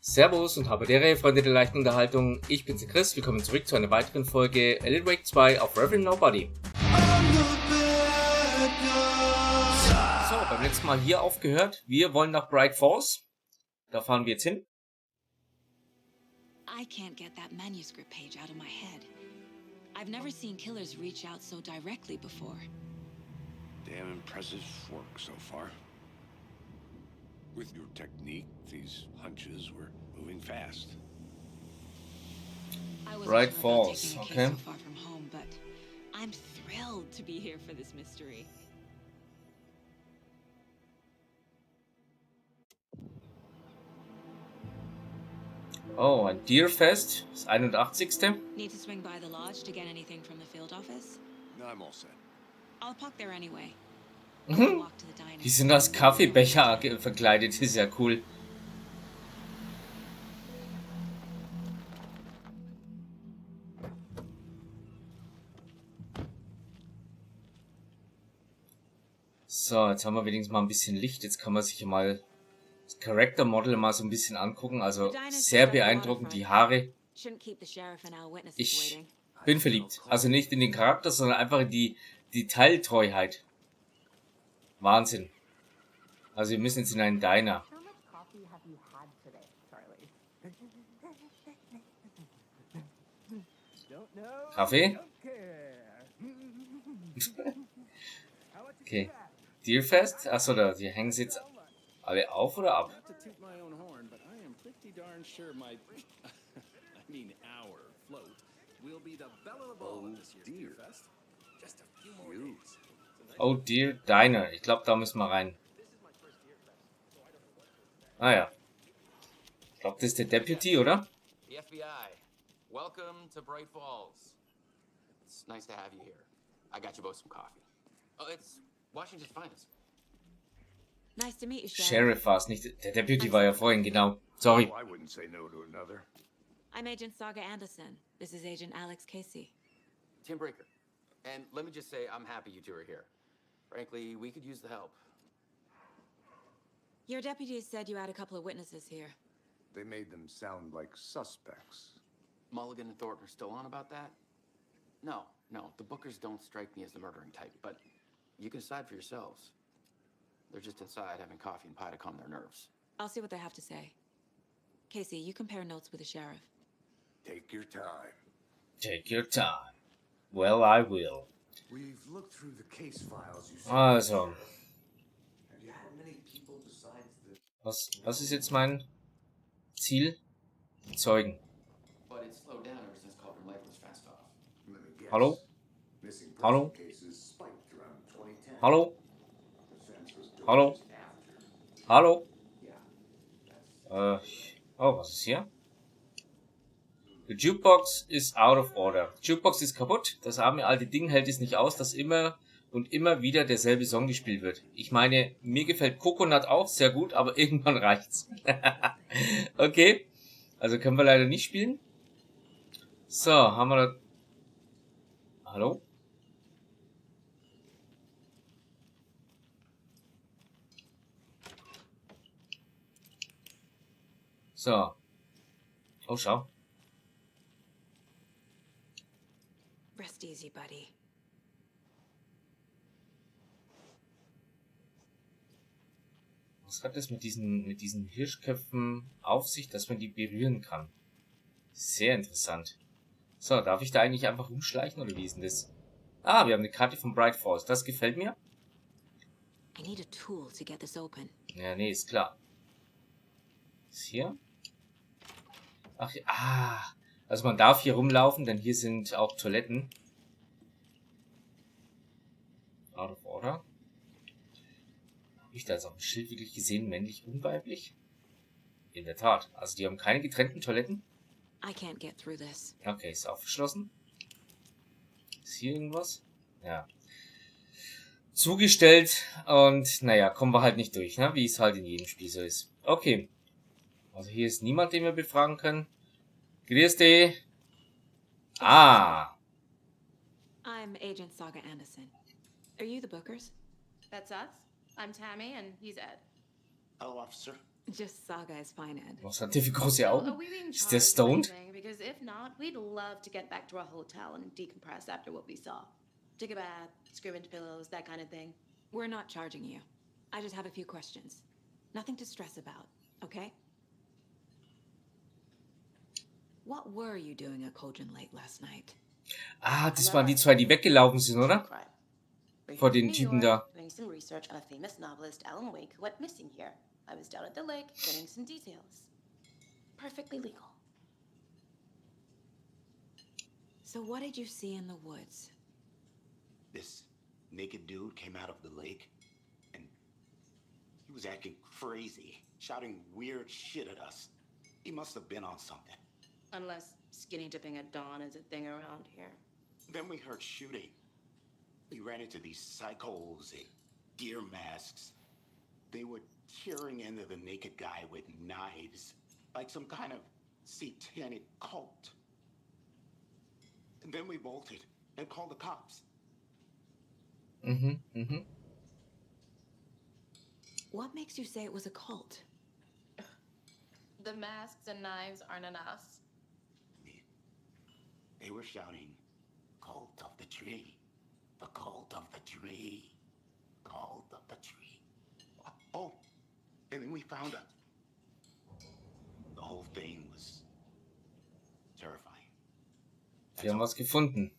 Servus und Haberdere, Freunde der leichten Unterhaltung. Ich bin's, der Chris. Willkommen zurück zu einer weiteren Folge Alan Wake 2 auf Reverend Nobody. So, beim letzten Mal hier aufgehört. Wir wollen nach Bright Falls. Da fahren wir jetzt hin. I can't get that manuscript page out of my head. I've never seen killers reach out so directly before. Damn impressive work so far. With your technique, these hunches were moving fast. Bright Falls, okay. So far from home, but I'm thrilled to be here for this mystery. Oh, ein Deerfest, das 81. Need to swing by the lodge to get anything from the field office? No, I'm all set. I'll park there anyway. Mhm. Die sind als Kaffeebecher verkleidet, ist ja cool. So, jetzt haben wir wenigstens mal ein bisschen Licht. Jetzt kann man sich mal das Character Model mal so ein bisschen angucken. Also sehr beeindruckend, die Haare. Ich bin verliebt. Also nicht in den Charakter, sondern einfach in die Detailtreuheit. Wahnsinn. Also wir müssen jetzt in einen Diner. Kaffee? Okay. Deerfest? Achso, die hängen sie jetzt alle auf oder ab? Oh dear, Diner. Ich glaube, da müssen wir rein. Ah ja. Ich glaube, das ist der Deputy, oder? The FBI. Welcome to Bright Falls. It's nice to have you here. I got you both some coffee. Oh, it's Washington's finest. Nice to meet you, Sheriff war es nicht. Der Deputy war ja vorhin, genau. Sorry. Oh, I wouldn't say no to another. I'm Agent Saga Anderson. This is Agent Alex Casey. Tim Breaker. And let me just say, I'm happy you two are here. Frankly, we could use the help. Your deputies said you had a couple of witnesses here. They made them sound like suspects. Mulligan and Thornton are still on about that? No. The Bookers don't strike me as the murdering type, but you can decide for yourselves. They're just inside having coffee and pie to calm their nerves. I'll see what they have to say. Casey, you compare notes with the sheriff. Take your time. Take your time. Well, I will. We've looked through the case files you Also. Have you had many people besides the... Was ist jetzt mein Ziel? Zeugen. But it slowed down ever since Calvin Life was fast off. Let me guess. Hallo? Missing person Hallo? cases spiked around 2010. Hallo? Defense was doing Hallo? just after. Hallo? Yeah, Oh, was ist hier? The Jukebox is out of order. Die Jukebox ist kaputt. Das arme alte Ding hält es nicht aus, dass immer und immer wieder derselbe Song gespielt wird. Ich meine, mir gefällt Coconut auch sehr gut, aber irgendwann reicht's. Okay. Also können wir leider nicht spielen. So, haben wir da... Hallo? So. Oh, schau. Rest easy, buddy. Was hat das mit diesen Hirschköpfen auf sich, dass man die berühren kann? Sehr interessant. So, darf ich da eigentlich einfach rumschleichen oder wie ist denn das? Ah, wir haben eine Karte von Bright Falls. Das gefällt mir. I need a tool to get this open. Ja, nee, ist klar. Ist hier? Ach, ah. Also man darf hier rumlaufen, denn hier sind auch Toiletten. Out of order. Habe ich da jetzt auf dem Schild wirklich gesehen, männlich und weiblich? In der Tat. Also die haben keine getrennten Toiletten. I can't get through this. Okay, ist aufgeschlossen. Ist hier irgendwas? Ja. Zugestellt und naja, kommen wir halt nicht durch, ne? Wie es halt in jedem Spiel so ist. Okay. Also hier ist niemand, den wir befragen können. Grüß dich. Ah. I'm Agent Saga Anderson. Are you the Bookers? That's us. I'm Tammy, and he's Ed. Hello, officer. Just Saga's fine end. Was hat der für große Are Augen? we being Ist der charged stoned? with anything? Because if not, we'd love to get back to our hotel and decompress after what we saw. Take a bath, scream into pillows, that kind of thing. We're not charging you. I just have a few questions. Nothing to stress about, okay? What were you doing at Cauldron Lake last night? Ah, das waren die zwei, die weggelaufen sind, oder? Right. Vor den New Typen York, da. doing some research on a famous novelist, Alan Wake, who went missing here. I was down at the lake getting some details. Perfectly legal. So what did you see in the woods? This naked dude came out of the lake, and he was acting crazy, shouting weird shit at us. He must have been on something. Unless skinny dipping at dawn is a thing around here. Then we heard shooting. We ran into these psychos in deer masks. They were tearing into the naked guy with knives, like some kind of satanic cult. And then we bolted and called the cops. What makes you say it was a cult? The masks and knives aren't enough. They were shouting, "Cult of the tree, the cult of the tree, cult of the tree." Oh, and then we found her. The whole thing was terrifying. Die haben was gefunden.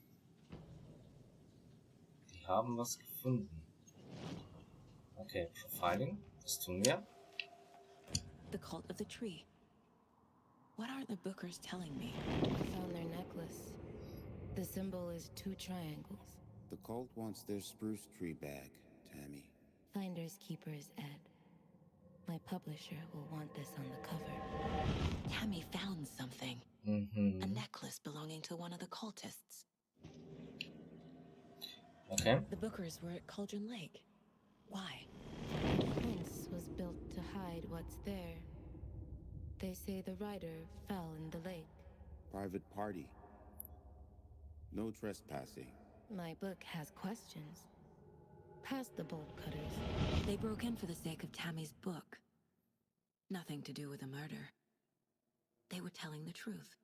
Die haben was gefunden. Okay, Profiling. Das tun wir. The cult of the tree. What aren't the bookers telling me? I found their necklace. The symbol is 2 triangles. The cult wants their spruce tree bag, Tammy. Finders keepers, Ed. My publisher will want this on the cover. Tammy found something. A necklace belonging to one of the cultists. Okay. The bookers were at Cauldron Lake. Why? Once was built to hide what's there. They say the writer fell in the lake. Private party. No trespassing. My book has questions. Past the bolt cutters. They broke in for the sake of Tammy's book. Nothing to do with a murder. They were telling the truth.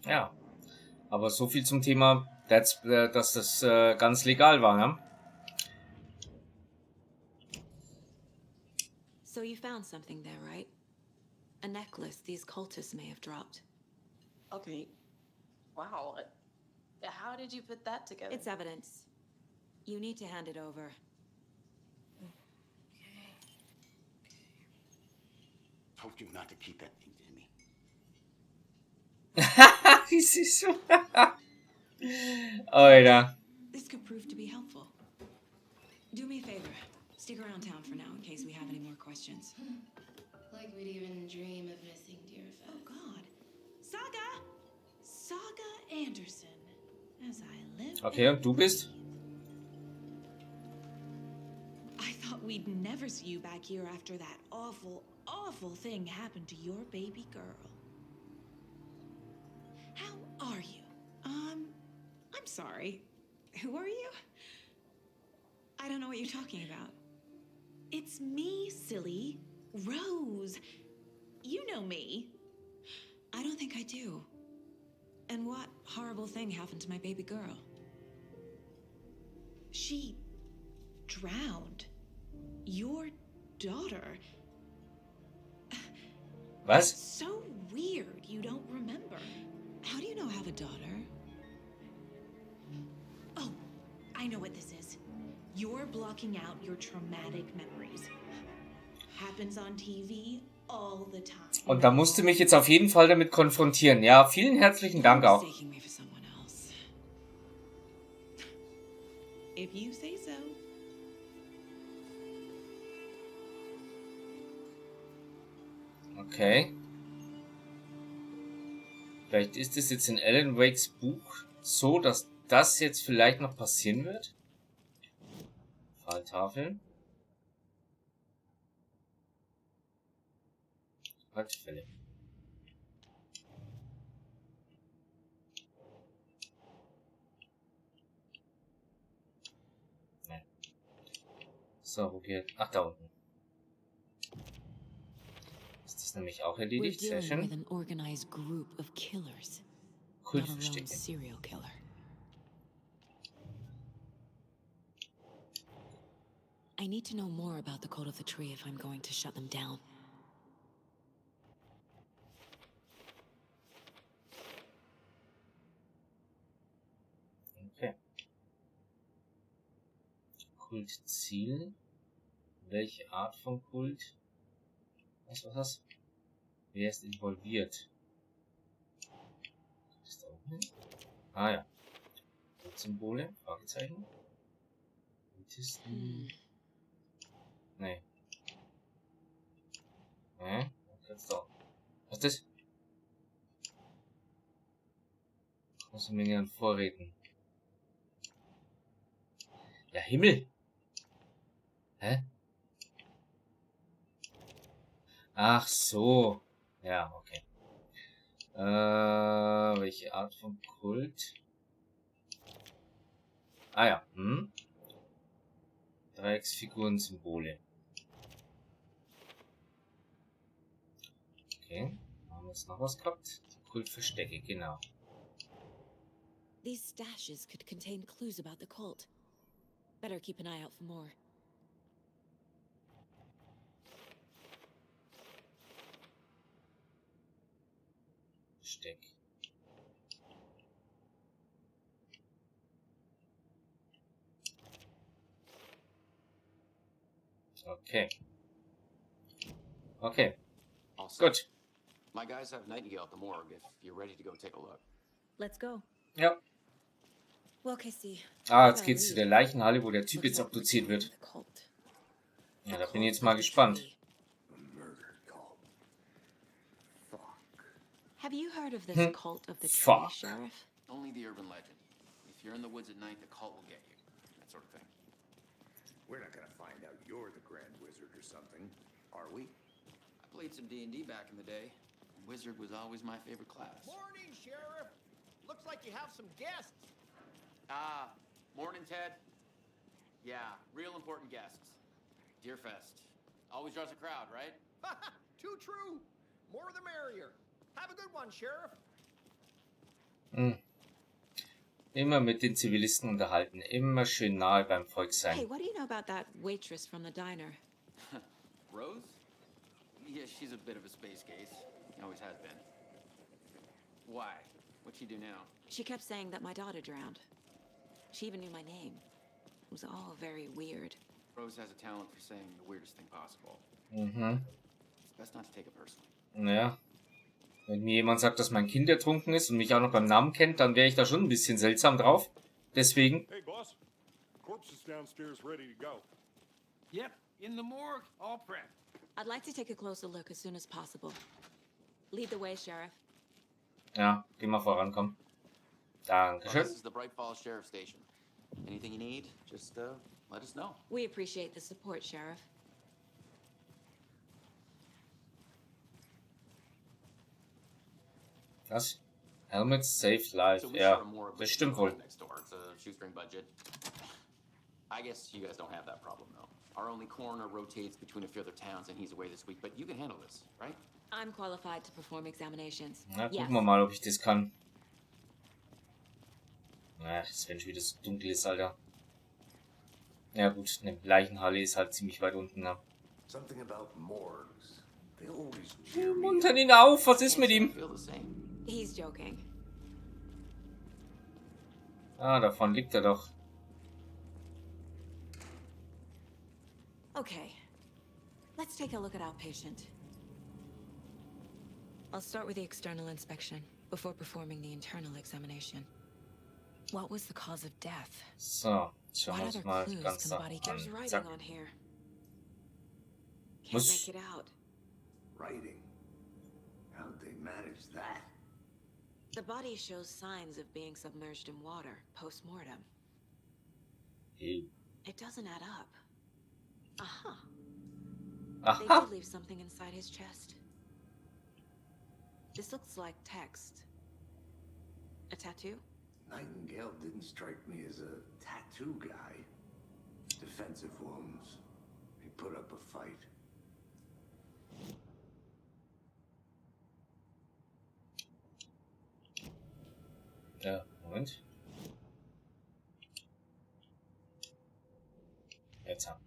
Ja. Aber so viel zum Thema, dass das ganz legal war, ne? So you found something there, right? A necklace these cultists may have dropped. Okay. Wow. How did you put that together? It's evidence. You need to hand it over. Told you not to keep that thing, Tammy. Wie süß. Alter. This could prove to be helpful. Do me a favor. Stick around town for now in case we have any more questions. Like we'd even dream of missing dear Oh, Fed. God. Saga Anderson. As I live. Okay, und du bist? I thought we'd never see you back here after that awful thing happened to your baby girl. How are you? I'm sorry. Who are you? I don't know what you're talking about. It's me, silly. Rose. You know me. I don't think I do. And what horrible thing happened to my baby girl? She drowned. Your daughter. Was? So weird you don't remember. How do you know I have a daughter? Oh, I know what this is. You're blocking out your traumatic memories. Happens on TV all the time. Und da musst du mich jetzt auf jeden Fall damit konfrontieren. Ja, vielen herzlichen Dank auch. Mistaking me for someone else. If you say so. Okay. Vielleicht ist es jetzt in Alan Wakes Buch so, dass das jetzt vielleicht noch passieren wird. Falltafeln. Fallfälle. Nee. So, wo geht? Ach, da unten. ist nämlich auch We're erledigt. Sehr dealing with schön. an organized group of killers, not a lone Kultverstecke. serial killer. I need to know more about the code of the tree if I'm going to shut them down. Okay. Kultziel. Welche Art von Kult? Was war das? Wer ist involviert? Ist da oben? Ah ja. Symbole? Fragezeichen. Kultisten. Nee. Jetzt doch. Was ist das? Große Menge an Vorräten. Ja, Himmel! Hä? Ach so. Ja, okay. Welche Art von Kult? Ah ja. Dreiecksfiguren-Symbole. Okay. Haben wir jetzt noch was gehabt? Die Kultverstecke, genau. These stashes could contain clues about the cult. Better keep an eye out for more. Versteck. Okay. Okay. All set. Gut. My guys have Nightingale at the morgue if you're ready to go take a look. Let's go. Ja. Well, Casey. Jetzt geht's zu der Leichenhalle, wo der Typ jetzt abduziert wird. Ja, da bin ich jetzt mal gespannt. Have you heard of this cult of the tree, Fuck. Sheriff? Only the urban legend. If you're in the woods at night, the cult will get you. That sort of thing. We're not gonna find out you're the Grand Wizard or something, are we? I played some D&D back in the day. Wizard was always my favorite class. Morning, Sheriff. Looks like you have some guests. Morning, Ted. Yeah, real important guests. Deerfest. Always draws a crowd, right? Too true. More the merrier. Have a good one, Sheriff. Immer mit den Zivilisten unterhalten. Immer schön nahe beim Volk sein. Hey, what do you know about that waitress from the diner? Rose? Yeah, she's a bit of a space case. Always has been. Why? What'd she do now? She kept saying that my daughter drowned. She even knew my name. It was all very weird. Rose has a talent for saying the weirdest thing possible. It's best not to take it personally. Naja. Wenn mir jemand sagt, dass mein Kind ertrunken ist und mich auch noch beim Namen kennt, dann wäre ich da schon ein bisschen seltsam drauf. Deswegen. Hey, boss. Corpse is downstairs ready to go. Yep, in the morgue, all prepped. I'd like to take a closer look as soon as possible. Lead the way, Sheriff. Ja, geh mal voran, komm. Well, Dankeschön. this is the Bright Falls Sheriff Station. Anything you need, just let us know. We appreciate the support, Sheriff. Was? Helmets save life. So we Ja, share more of das the stimmt wohl. next door. It's a shoestring budget. I guess you guys don't have that problem though. Our only coroner rotates between a few other towns and he's away this week, but you can handle this, right? I'm qualified to perform examinations. Na, Yes. gucken wir mal, ob ich das kann. Ach, das wenn schon wieder so dunkel ist, Alter. Ja gut, eine Leichenhalle ist halt ziemlich weit unten, ne? Something about morgues. They always cheer me Muntern ihn auf, was ist mit I ihm? feel the same. He's joking. Ah, davon liegt er doch. Okay. Let's take a look at our patient. I'll start with the external inspection before performing the internal examination. What was the cause of death? So, schauen wir What uns other mal clues ganz can the nach body an. There's writing Zack. on here. Can't Was? make it out. writing. How'd they manage that? The body shows signs of being submerged in water post-mortem. Ew. It doesn't add up. Aha. They Aha! did leave something inside his chest. This looks like text. A tattoo? Nightingale didn't strike me as a tattoo guy. Defensive wounds. He put up a fight. Ja, Moment. Jetzt haben.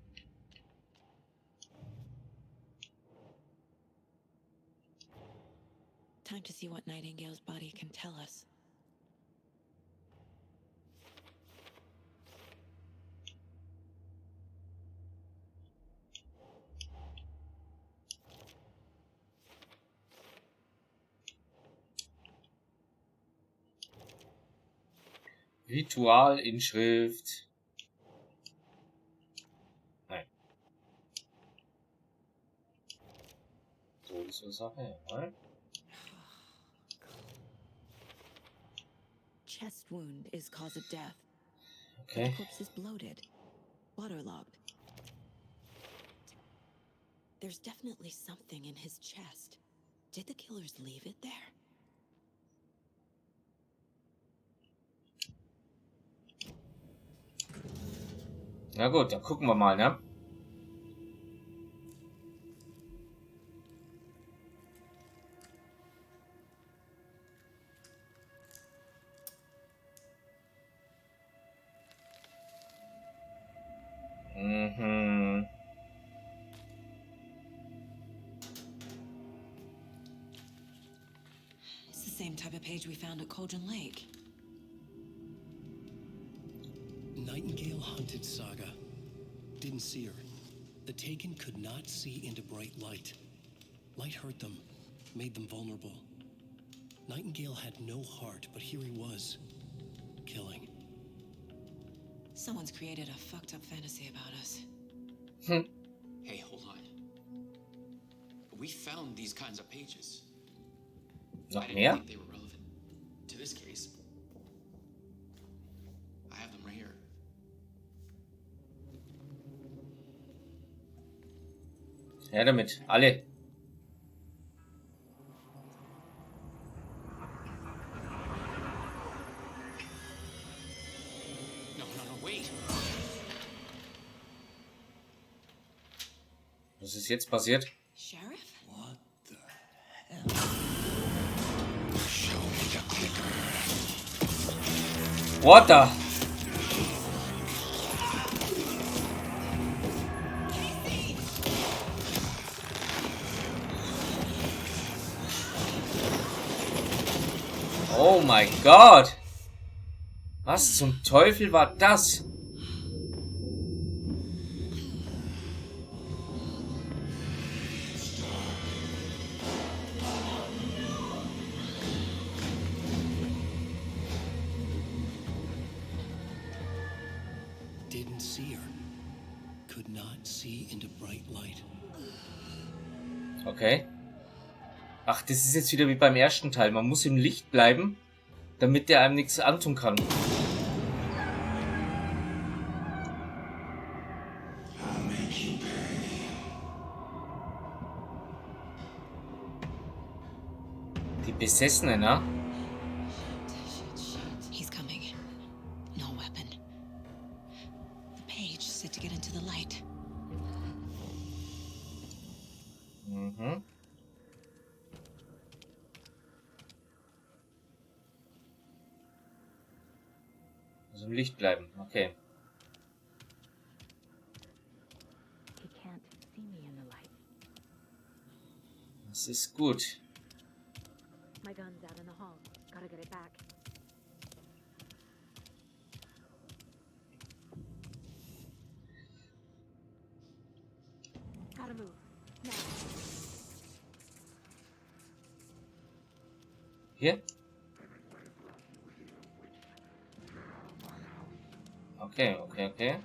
Time to see what Nightingale's body can tell us. Ritualinschrift. Nein. Todesursache, ja. Chest wound is cause of death. Okay. The corpse is bloated, waterlogged. There's definitely something in his chest. Did the killers leave it there? Na gut, dann gucken wir mal, ne? Mhm. It's the same type of page we found at Cauldron Lake. Nightingale hunted Saga. Didn't see her. The Taken could not see into bright light. Light hurt them, made them vulnerable. Nightingale had no heart, but here he was, killing. Someone's created a fucked up fantasy about us. Hey, hold on. We found these kinds of pages. Noch I didn't mehr? think they were relevant to this case. I have them right here. Her damit, alle. No, wait. Was ist jetzt passiert? Sheriff? What the hell? Show me the clicker. What the? Oh mein Gott! Was zum Teufel war das? Didn't see her. Could not see into bright light. Okay. Ach, das ist jetzt wieder wie beim ersten Teil. Man muss im Licht bleiben, damit der einem nichts antun kann. Die Besessenen, ne? He's coming. No weapon. The page said to get into the light. Mhm. Also im Licht bleiben, okay. He can't see me in the light. Das ist gut. My gun's out in the hall. Gotta get it back. Gotta move. Now. Hier? Okay, okay, okay.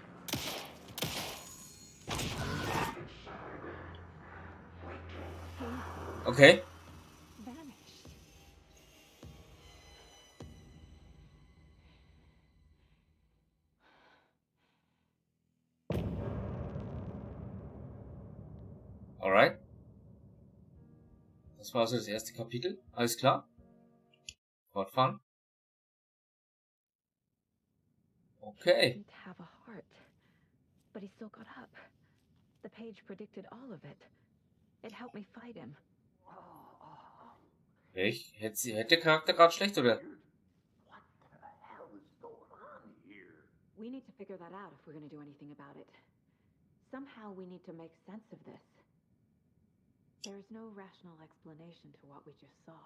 Okay. Vanished. Alright. Das war also das erste Kapitel. Alles klar. Fortfahren. Okay. Didn't have a heart, but he still got up. The page predicted all of it. It helped me fight him. Hätte der Charakter gerade schlecht, oder? What the figure that out if we're going to do anything about it. Somehow we need to make sense of this. There's no rational explanation to what we just saw.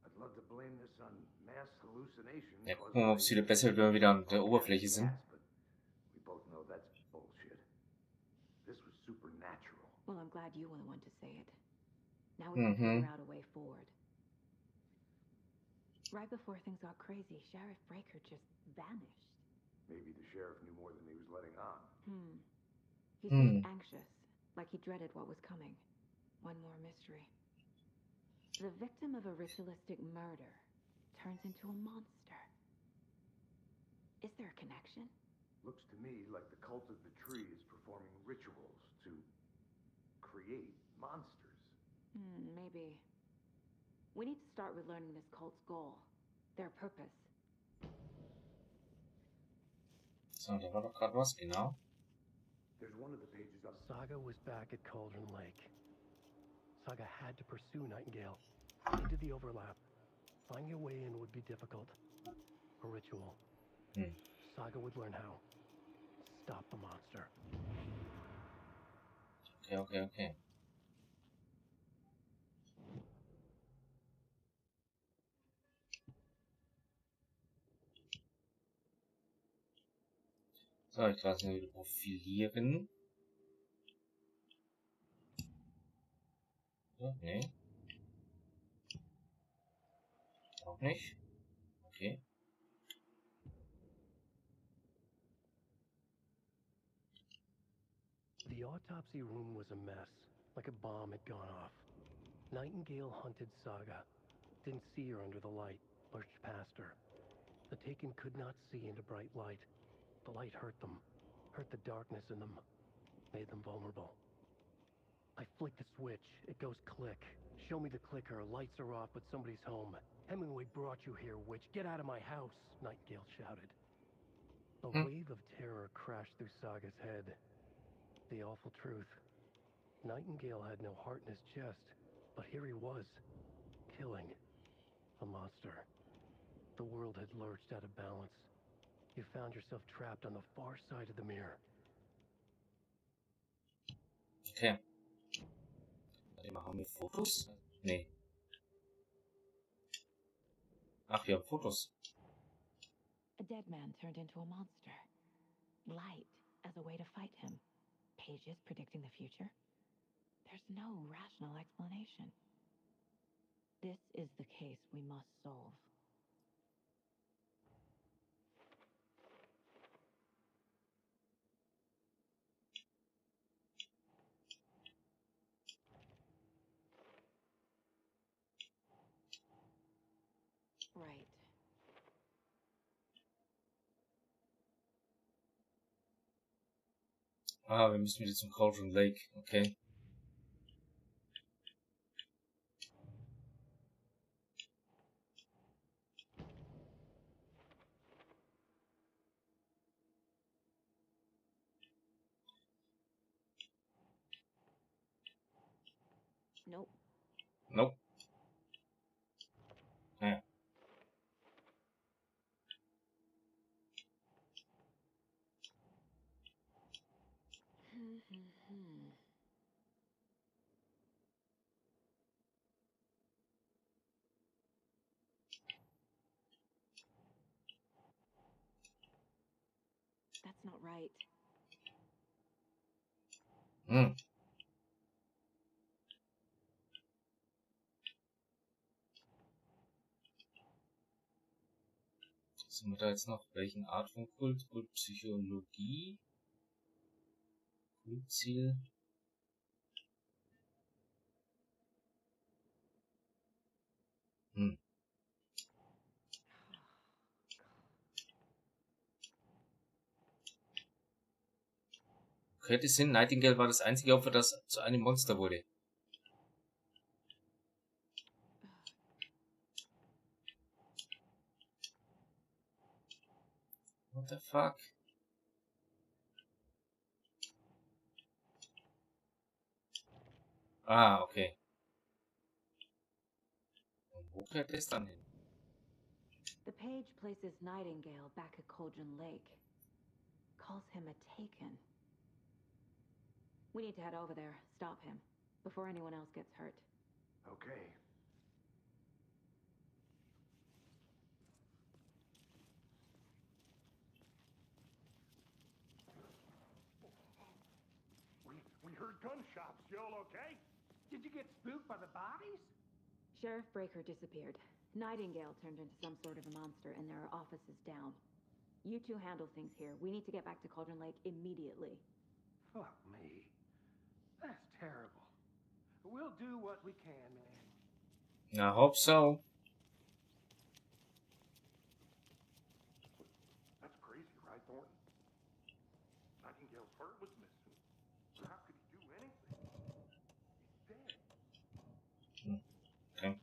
I'd love to blame this on mass hallucination. Ja, gucken wir mal, ob es wieder besser wird, wenn wir wieder an der Oberfläche sind. We both know that's bullshit. This was supernatural. Well, I'm glad you were the one to say it. Now we can figure out a way forward. Right before things got crazy, Sheriff Breaker just vanished. Maybe the sheriff knew more than he was letting on. He seemed anxious, like he dreaded what was coming. One more mystery. The victim of a ritualistic murder turns into a monster. Is there a connection? Looks to me like the cult of the tree is performing rituals to create monsters. Maybe. We need to start with learning this cult's goal, their purpose. So, da war doch gerade was, genau. There's one of the pages of Saga was back at Cauldron Lake. Saga had to pursue Nightingale into the overlap. Finding a way in would be difficult. A ritual. Saga would learn how. Stop the monster. Okay. So, ich lasse ihn wieder profilieren. So, nee. Auch nicht. Okay. The autopsy room was a mess, like a bomb had gone off. Nightingale hunted Saga. Didn't see her under the light, lurched past her. The Taken could not see into bright light. The light hurt them, hurt the darkness in them, made them vulnerable. I flick the switch, it goes click. Show me the clicker, lights are off, but somebody's home. Hemingway brought you here, witch. Get out of my house, Nightingale shouted. A wave of terror crashed through Saga's head. The awful truth. Nightingale had no heart in his chest, but here he was, killing a monster. The world had lurched out of balance. You found yourself trapped on the far side of the mirror. Okay. Warte mal, haben wir Fotos? Nee. Ach, wir haben Fotos. A dead man turned into a monster. Light as a way to fight him. Pages predicting the future. There's no rational explanation. This is the case we must solve. Right. Ah, wir müssen wieder zum Cauldron Lake. Okay. Nope. Nope. Ja. That's not right. Sind wir da jetzt noch? Welchen Art von Kult? Kultpsychologie? Kultziel? Könnte Sinn, Nightingale war das einzige Opfer, das zu einem Monster wurde. What the fuck? Ah, okay. Und wo gehört das dann hin? The page places Nightingale back at Cauldron Lake. Calls him a taken. We need to head over there, stop him, before anyone else gets hurt. Okay. We heard gunshots. Y'all okay? Did you get spooked by the bodies? Sheriff Breaker disappeared. Nightingale turned into some sort of a monster, and there are offices down. You two handle things here. We need to get back to Cauldron Lake immediately. Fuck me. That's terrible. We'll do what we can, man. I hope so. That's crazy, right, Thornton? Nightingale's heart was missing. How could he do anything? He's dead. Okay.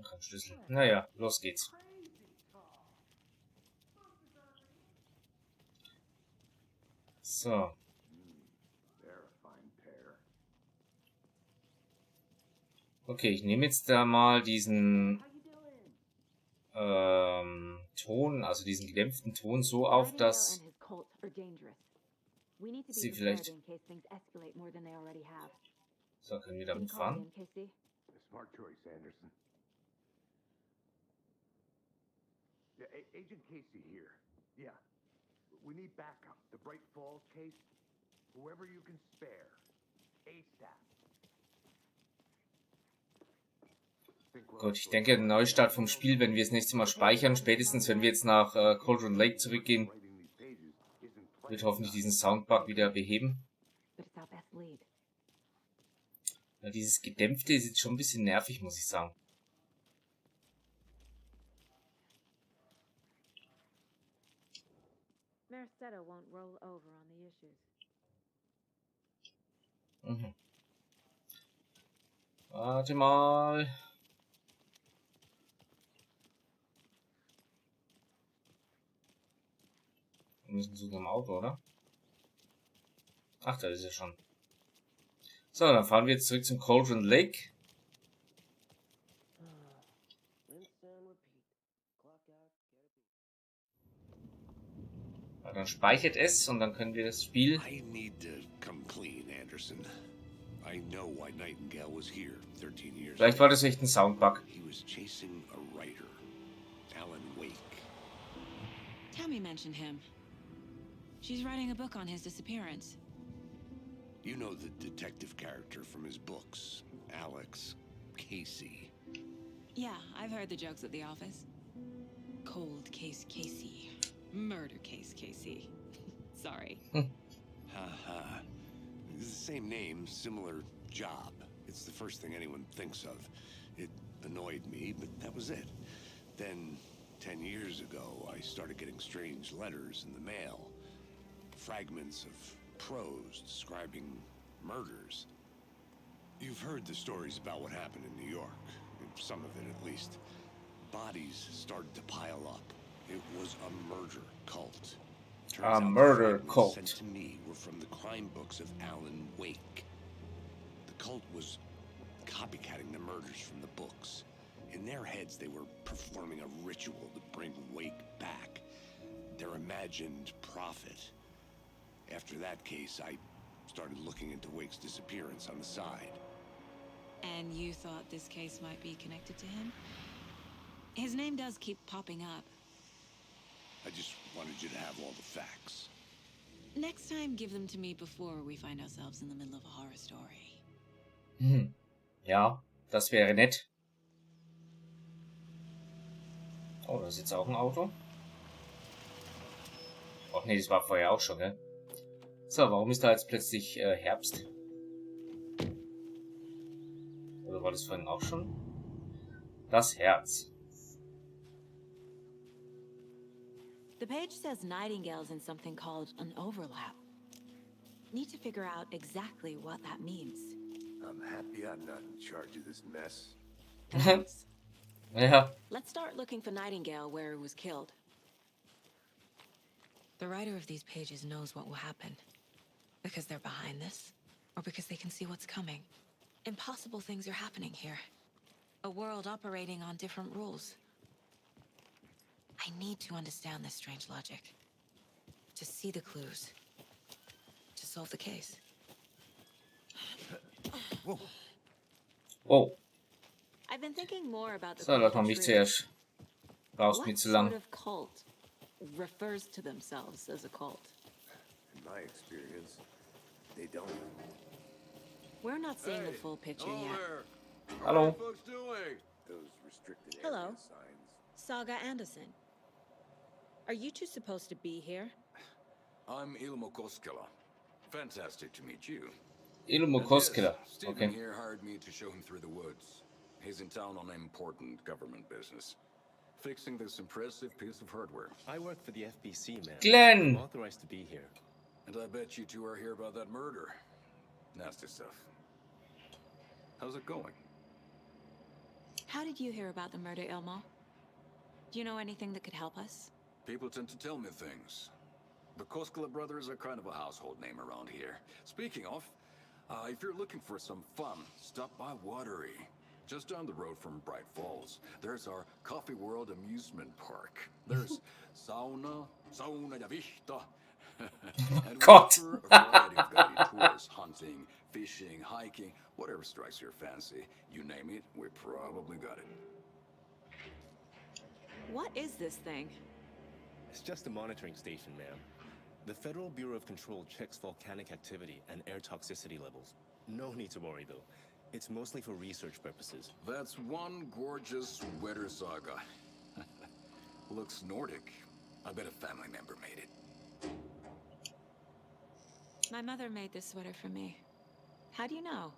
Kein Schlüssel. Naja, los geht's. So. Okay, ich nehme jetzt da mal diesen Ton, also diesen gedämpften Ton so auf, dass sie vielleicht... So, können wir damit fahren? Smart choice, Anderson. Yeah, Agent Casey here. Yeah. We need backup. The Bright Falls case. Whoever you can spare. ASAP. Gut, ich denke, ein Neustart vom Spiel, wenn wir das nächste Mal speichern, spätestens wenn wir jetzt nach Cauldron Lake zurückgehen, wird hoffentlich diesen Soundbug wieder beheben. Ja, dieses Gedämpfte ist jetzt schon ein bisschen nervig, muss ich sagen. Mhm. Warte mal. Wir müssen zu dem Auto, oder? Ach, da ist er schon. So, dann fahren wir jetzt zurück zum Cauldron Lake. Ja, dann speichert es und dann können wir das Spiel... I need to come clean, Anderson. I know why Nightingale was here 13 years Vielleicht war das echt ein Soundbug. He was chasing a writer, Alan Wake. Tammy mentioned him. She's writing a book on his disappearance. You know the detective character from his books, Alex Casey. Yeah, I've heard the jokes at the office. Cold case Casey. Murder case Casey. Sorry. Ha. It's the same name, similar job. It's the first thing anyone thinks of. It annoyed me, but that was it. Then, 10 years ago, I started getting strange letters in the mail. Fragments of prose describing murders. You've heard the stories about what happened in New York. Some of it, at least. Bodies started to pile up. It was a murder cult. A murder cult. Sent to me were from the crime books of Alan Wake. The cult was copycatting the murders from the books. In their heads, they were performing a ritual to bring Wake back. Their imagined prophet. After that case, I started looking into Wake's disappearance on the side. And you thought this case might be connected to him? His name does keep popping up. I just wanted you to have all the facts. Next time, give them to me before we find ourselves in the middle of a horror story. Ja, das wäre nett. Oh, da ist jetzt auch ein Auto. Ach nee, das war vorher auch schon, ne? So, warum ist da jetzt plötzlich Herbst? Oder war das vorhin auch schon? Das Herz. The page says Nightingale's in something called an overlap. Need to figure out exactly what that means. I'm happy I'm not in charge of this mess. Ja. Let's start looking for Nightingale where he was killed. The writer of these pages knows what will happen. Because they're behind this, or because they can see what's coming. Impossible things are happening here. A world operating on different rules. I need to understand this strange logic. To see the clues. To solve the case. Oh, I've been thinking more about the so, da kommt mich zuerst. Brauchst mir zu lang. What sort of cult refers to themselves as a cult? In my experience, they don't. We're not seeing the full picture yet. Hello. What are folks doing? Those restricted Hello. area signs. Saga Anderson. Are you two supposed to be here? I'm Ilmo Koskela. Fantastic to meet you. Ilmo Koskela. Stephen Okay. here hired me to show him through the woods. He's in town on important government business. Fixing this impressive piece of hardware. I work for the FBC, man. Glenn! I'm authorized to be here. And I bet you two are here about that murder. Nasty stuff. How's it going? How did you hear about the murder, Ilmo? Do you know anything that could help us? People tend to tell me things. The Koskela brothers are kind of a household name around here. Speaking of, if you're looking for some fun, stop by Watery. Just down the road from Bright Falls, there's our Coffee World amusement park. There's sauna ja vihta. And we offer a variety of guided tours, hunting, fishing, hiking, whatever strikes your fancy. You name it, we probably got it. What is this thing? It's just a monitoring station, ma'am. The Federal Bureau of Control checks volcanic activity and air toxicity levels. No need to worry, though. It's mostly for research purposes. That's one gorgeous sweater, Saga. Looks Nordic. I bet a family member made it. My mother made this sweater for me. How do you know?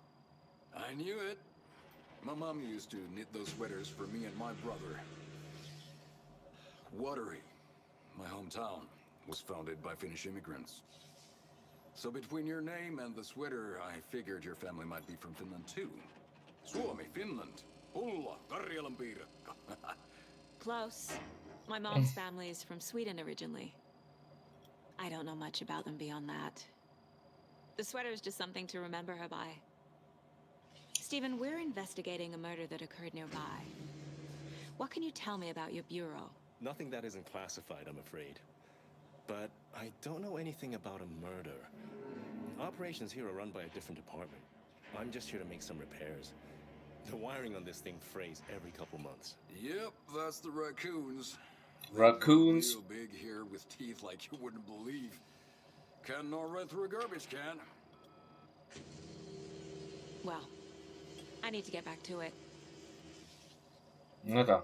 I knew it. My mom used to knit those sweaters for me and my brother. Watery, my hometown, was founded by Finnish immigrants. So between your name and the sweater, I figured your family might be from Finland too. Suomi, Finland. Ulla, Karjalan piirakka. Close. My mom's family is from Sweden originally. I don't know much about them beyond that. The sweater is just something to remember her by. Stephen, we're investigating a murder that occurred nearby. What can you tell me about your bureau? Nothing that isn't classified, I'm afraid. But I don't know anything about a murder. Operations here are run by a different department. I'm just here to make some repairs. The wiring on this thing frays every couple months. Yep, that's the raccoons. Raccoons. Real big here with teeth like you wouldn't believe. Can gnaw right through a garbage can. Well, I need to get back to it. Na da.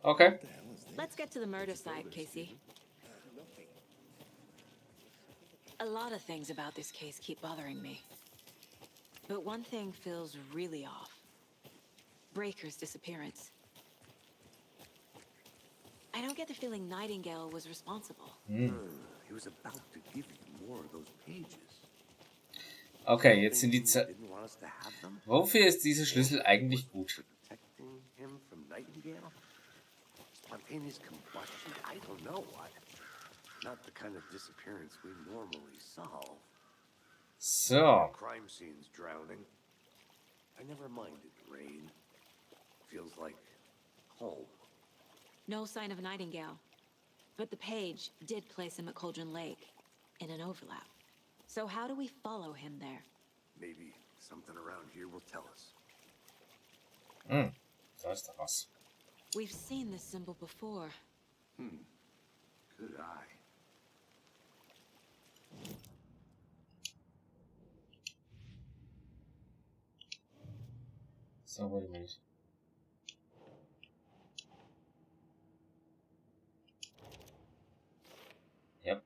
Okay. Let's get to the murder side, Casey. A lot of things about this case keep bothering me. But one thing feels really off. Breaker's disappearance. I don't get the feeling Nightingale was responsible. He was about to give you more of those pages. Okay, jetzt sind die Didn't want us to have them? Wofür ist dieser Schlüssel eigentlich gut? Protecting him from Nightingale? Spontaneous combustion? I don't know what. Not the kind of disappearance we normally solve. So. Crime scenes drowning. I never minded rain. Feels like home. No sign of Nightingale. But the page did place him at Cauldron Lake, in an overlap. So how do we follow him there? Maybe something around here will tell us. Da ist doch was. We've seen this symbol before. Good eye. So, wait a minute. Ja.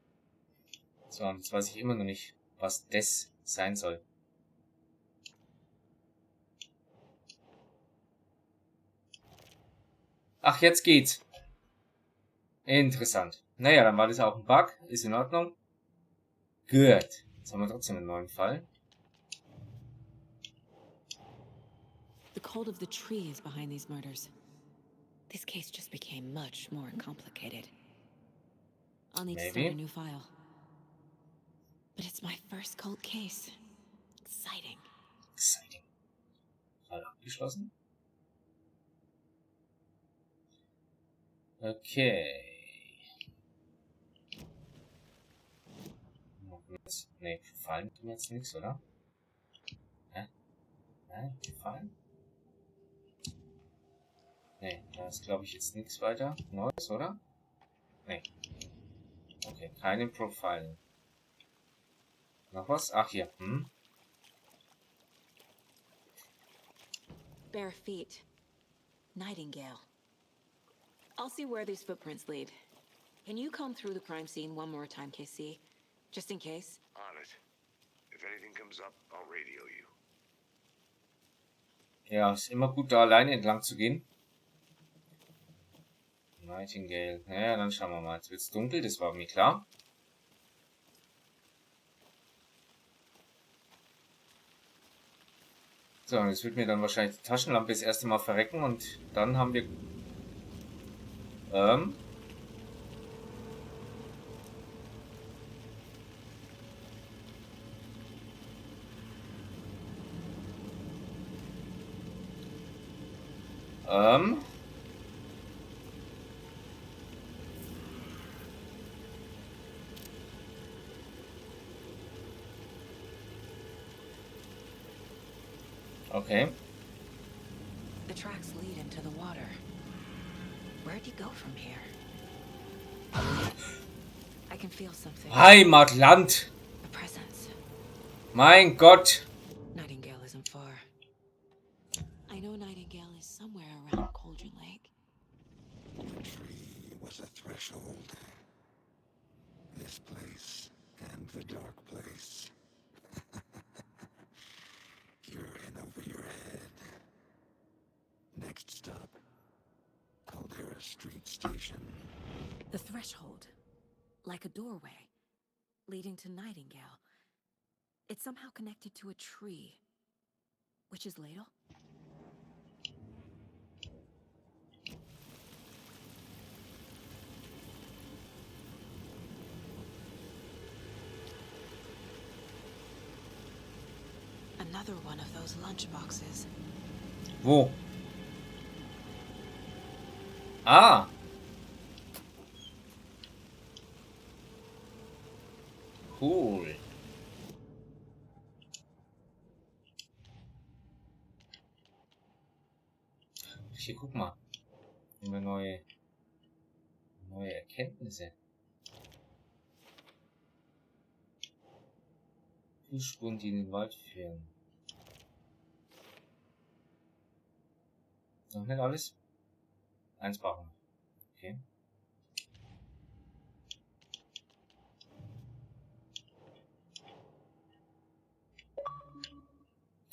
So, und jetzt weiß ich immer noch nicht, was das sein soll. Ach, jetzt geht's. Interessant. Naja, dann war das auch ein Bug. Ist in Ordnung. Gut. Jetzt haben wir trotzdem einen neuen Fall. The cult of the tree is behind these murders. This case just became much more complicated. I'll need to start a new file. But it's my first cult case. Exciting. Okay. Ne, gefallen tut mir jetzt nichts, oder? Hä? Nein, gefallen? Ne, da ist glaube ich jetzt nichts weiter Neues, oder? Ne. Okay, keine Profilen. Noch was? Ach hier. Bare feet. Nightingale. I'll see where these footprints lead. Can you comb through the crime scene one more time, KC? Just in case? On it. If anything comes up, I'll radio you. Ja, ist immer gut, da alleine entlang zu gehen. Nightingale. Naja, dann schauen wir mal. Jetzt wird's dunkel, das war mir klar. So, jetzt wird mir dann wahrscheinlich die Taschenlampe das erste Mal verrecken und dann haben wir okay. The tracks lead into the water. Where'd you go from here? I can feel something. Heimatland! A presence. Mein Gott! Nightingale isn't far. I know Nightingale is somewhere around Cauldron Lake. The tree was a threshold. This place and the dark place. You're in over your head. Next stop, Caldera Street Station. The threshold. Like a doorway. Leading to Nightingale. It's somehow connected to a tree. Witch's Ladle? Another one of those lunch boxes. Wo? Ah! Cool. Hier, guck mal. Immer neue Erkenntnisse. Fußspuren, die in den Wald führen. Noch nicht alles? Eins brauchen. Okay.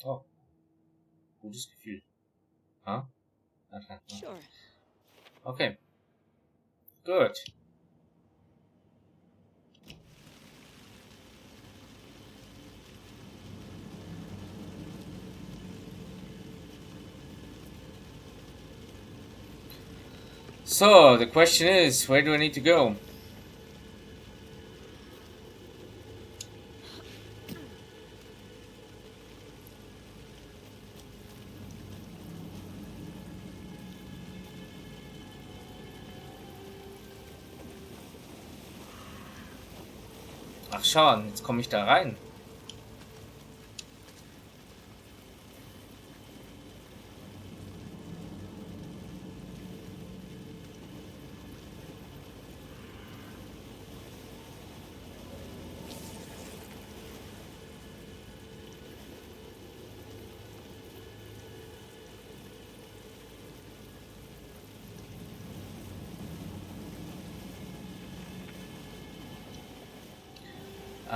Oh. Gutes Gefühl. Ha? Sure. Okay. Gut. So, the question is, where do I need to go? Ach schon, jetzt komme ich da rein.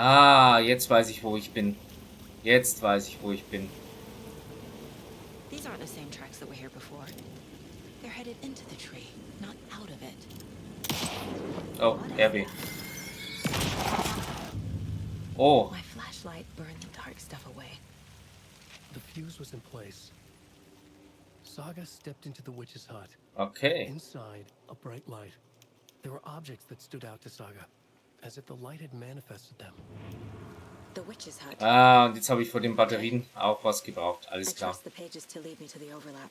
Ah, jetzt weiß ich, wo ich bin. Jetzt weiß ich, wo ich bin. These aren't the same tracks that were here before. They're headed into the tree, not out of it. Oh, RB. Oh. My flashlight burned the dark stuff away. The fuse was in place. Saga stepped into the witch's hut. Okay. Inside, a bright light. There were objects that stood out to Saga, as if the light had manifested them. The witch's hut. Ah, und jetzt habe ich vor den Batterien auch was gebraucht. Alles I klar. trust the pages to lead me to the overlap.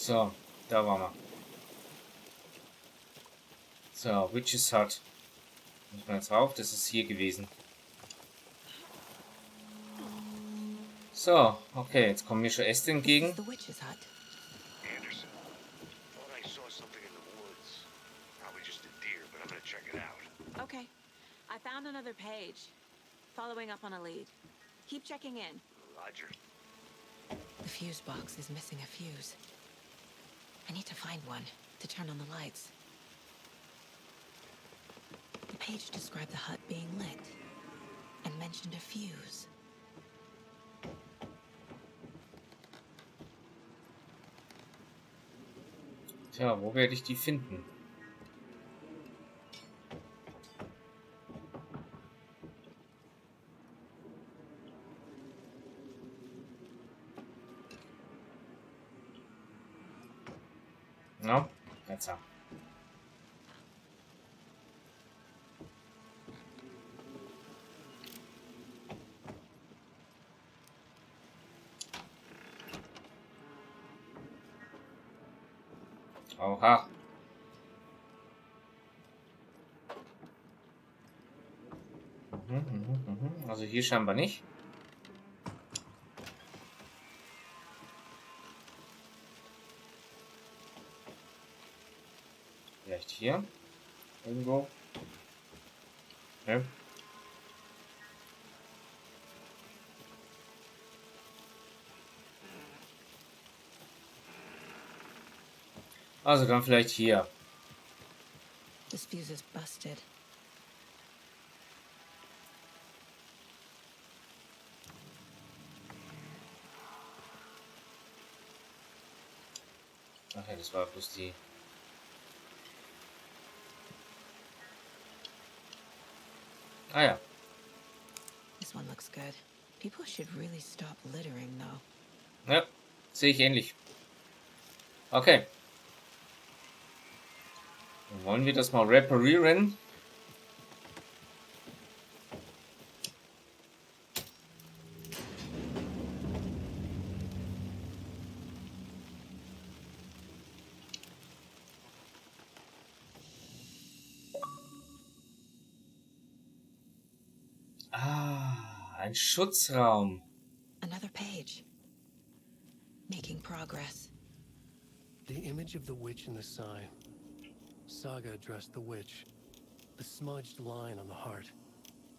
So, da waren wir. So, Witch's Hut. Muss man jetzt rauf? Das ist hier gewesen. So, okay, jetzt kommen mir schon Äste entgegen. Anderson. Thought I saw something in the woods. Probably just a deer, but I'm gonna check it out. Okay. I found another page. Following up on a lead. Keep checking in. Roger. The fuse box is missing a fuse. I need to find one to turn on the lights. The page described the hut being lit and mentioned a fuse. Tja, wo werde ich die finden? No, jetzt ab. Oha. Also hier scheinbar nicht. Vielleicht hier. Irgendwo. Ne? Also dann vielleicht hier. This fuse is busted. Ach ja, das war bloß die. Ah ja. This one looks good. People should really stop littering, though. Ja, sehe ich ähnlich. Okay. Dann wollen wir das mal reparieren. Ah, ein Schutzraum. Another page. Making progress. The image of the witch in the sign. Saga addressed the witch. The smudged line on the heart.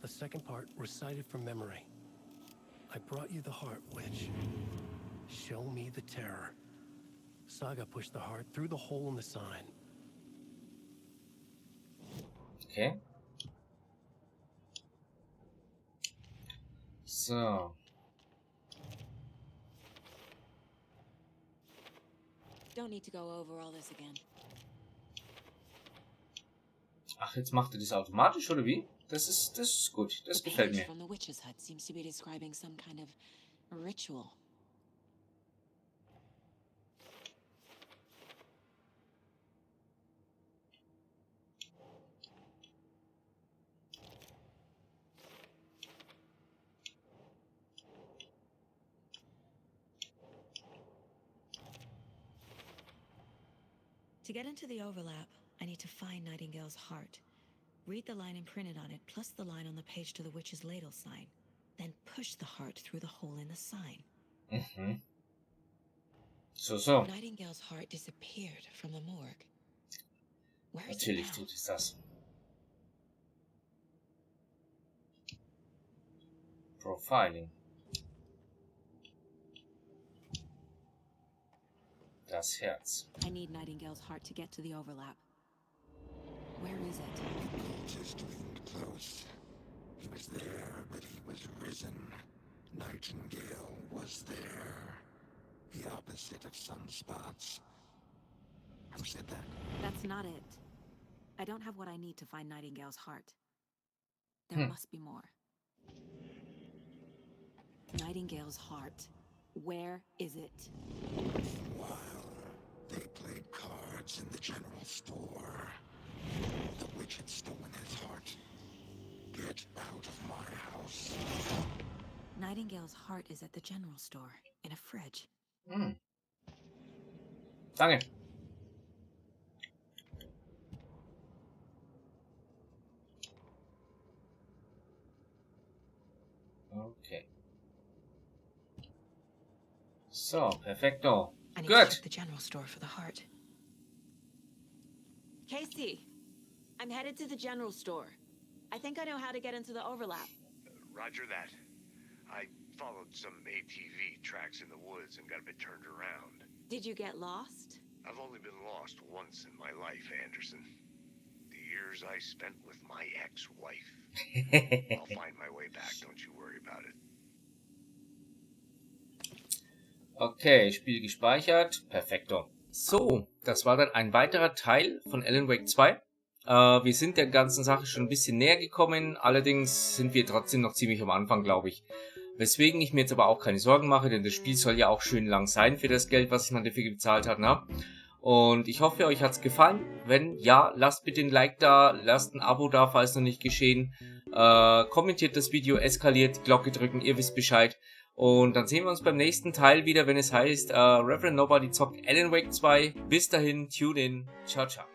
The second part recited from memory. I brought you the heart, witch. Show me the terror. Saga pushed the heart through the hole in the sign. Okay. So. Don't need to go over all this again. Ach, jetzt macht er das automatisch, oder wie? Das ist gut. Das gefällt mir. From the witch's hut seems to be describing some kind of ritual. To get into the overlap, I need to find Nightingale's heart. Read the line imprinted on it, plus the line on the page to the witch's ladle sign. Then push the heart through the hole in the sign. Mhm. So. Nightingale's heart disappeared from the morgue. Where is it Natürlich now? tut es das. Profiling. Das Herz. I need Nightingale's heart to get to the overlap. Where is it? The cultist leaned close. He was there, but he was risen. Nightingale was there. The opposite of sunspots. Who said that? That's not it. I don't have what I need to find Nightingale's heart. There must be more. Nightingale's heart. Where is it? While they played cards in the general store, the witch had stolen his heart. Get out of my house. Nightingale's heart is at the general store, in a fridge. Danke. Okay. So, perfekto. I need to Gut. check the general store for the heart. Casey, I'm headed to the general store. I think I know how to get into the overlap. Roger that. I followed some ATV tracks in the woods and got a bit turned around. Did you get lost? I've only been lost once in my life, Anderson. The years I spent with my ex-wife. I'll find my way back, don't you worry about it. Okay, Spiel gespeichert. Perfekto. So, das war dann ein weiterer Teil von Alan Wake 2. Wir sind der ganzen Sache schon ein bisschen näher gekommen, allerdings sind wir trotzdem noch ziemlich am Anfang, glaube ich. Weswegen ich mir jetzt aber auch keine Sorgen mache, denn das Spiel soll ja auch schön lang sein für das Geld, was ich dafür bezahlt habe. Ne? Und ich hoffe, euch hat's gefallen. Wenn ja, lasst bitte ein Like da, lasst ein Abo da, falls noch nicht geschehen. Kommentiert das Video, eskaliert, Glocke drücken, ihr wisst Bescheid. Und dann sehen wir uns beim nächsten Teil wieder, wenn es heißt Reverend Nobody zockt Alan Wake 2. Bis dahin, tune in, ciao, ciao.